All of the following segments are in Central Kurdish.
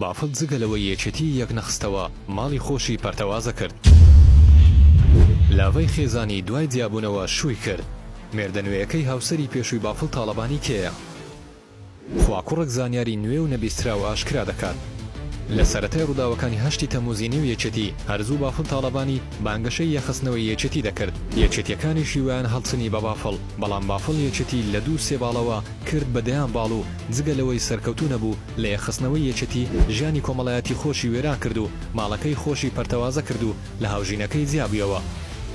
بافڵ جگەلەوە یەکێتی یەک نەخستەوە ماڵی خۆشی پەرتەوازە کرد. لاوەی خێزانی دوای جیابوونەوە شووی کرد. مێردەنوێیەکەی هاوسەری پێشووی بافڵ تاڵەبانی کێیە؟ خواکوڕک زانیاری نوێ و نەبیستراوە ئاشکرا دەکات. لە سەرەتای ڕووداوەکانی 8 تەموزینی و یەکێتی هەرزوو بافڵ تاڵەبانی بانگەشەی یەخستنەوەی یەکێتی دەکرد. یەکێتیەکانیشی ویان هەڵچنی بە بافڵ، بەڵام بافڵ یەکێتی لە 2-3 باڵەوە کرد بە دەیان باڵ و جگەلەوەی سەرکەوتو نەبوو لە یەخستنەوەی یەکێتی ژیانی کۆمەڵایەتی خۆشی وێران کرد و ماڵەکەی خۆشی پەرتەوازە کرد و لە هاوژینەکەی جیابیەوە.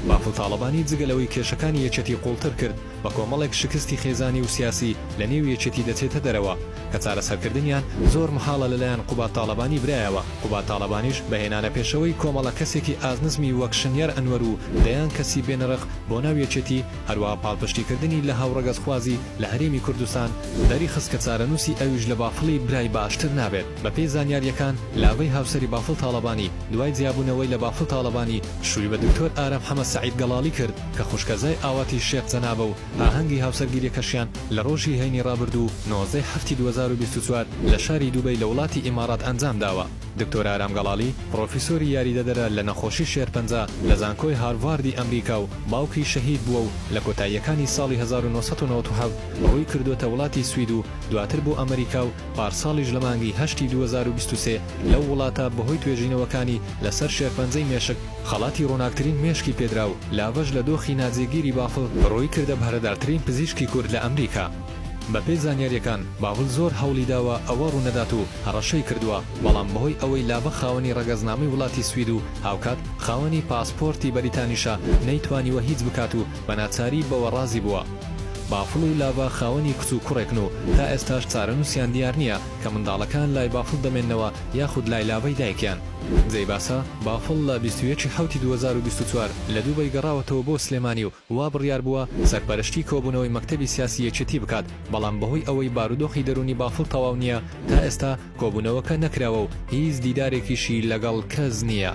بافڵ تاڵەبانی جگەلەوەی کێشەکانی یەکێتی قوڵتر کرد بە کۆمەڵێک شکستی خێزانی و سیاسی لە نێو یەکێتی دەچێتە دەرەوە کە چارەسەرکردنیان زۆر محاڵە لەلایەن قوبات تاڵەبانی برایەوە. قوبات تاڵەبانیش بەهێنانە پێشەوەی کۆمەڵە کەسێکی ئازنزمی وەک شنیار ئەنوەر و دەیان کەسی بێنرخ بۆ ناو یەکێتی، هەروە پاڵپشتیکردنی لە هاوڕەگەزخوازی لە هەرێمی کوردستان دەری خست کە چارەنووسی ئەویش لە بافڵی برای باشتر نابێت. بە پێی زانیاریەکان لاوەی هاوسەری بافڵ تاڵەبانی دوای جیابوونەوەی لە بافڵ تاڵەبانی شووی بە دکتۆر ئارەم حەمەد سەعید گەڵاڵی کرد کە خوشکەزای ئاواتی شێخ جەنابە و ئاهەنگی هاوسەرگیریەکەشیان لە ڕۆژی هەینی ڕابردوو 19 هەفتی 2024 لە شاری دووبەی لە وڵاتی ئیمارات ئەنجام داوە. دکتۆر ئارام گەڵاڵی پرۆفیسۆری یاریدەدەرە لە نەخۆشی شێرپەنجە لە زانکۆی هارڤاردی ئەمریکا و باوکی شەهید بووە و لە کۆتاییەکانی ساڵی 1997 ڕووی کردوتە وڵاتی سوید و دواتر بۆ ئەمریکا و پارساڵیش لە مانگی 8 2023 لەو وڵاتە بەهۆی توێژینەوەکانی لەسەر شێرپەنجەی مێشک خەڵاتی ڕۆناکترین مێشکی پێدرا و لاڤەش لە دۆخی ناجێگیری بافڵ ڕووی کردە بەهرەدارترین پزیشکی کورد لە ئەمریکا. بە پێی زانیاریەکان بافڵ زۆر هەوڵی داوە ئەوە ڕوونەدات و هەڕەشەی کردووە، بەڵام بەهۆی ئەوەی لابە خاوەنی ڕەگەزنامەی وڵاتی سوید و هاوکات خاوەنی پاسپۆرتی بەریتانیشە نەیتوانیوە هیچ بکات و بە ناچاری بەوە ڕازی بووە. بافڵ و لاڤە خاوەنی کچ و کوڕێکن و تا ئێستاش چارەنووسیان دیار نییە کە منداڵەکان لای بافڵ دەمێننەوە یاخود لای لاڤەی دایکیان. جێی باسە بافڵ لە 21 حوتی 2024 لە دووبەی گەڕاوەتەوە بۆ سلێمانی و وا بڕیار بووە سەرپەرشتی کۆبوونەوەی مەکتەبی سیاسی یەکێتی بکات، بەڵام بەهۆی ئەوەی بارودۆخی دەرونی بافڵ تەواو نییە تا ئێستا کۆبوونەوەکە نەکراوە و هیچ دیدارێکیشی لەگەڵ کەس نییە.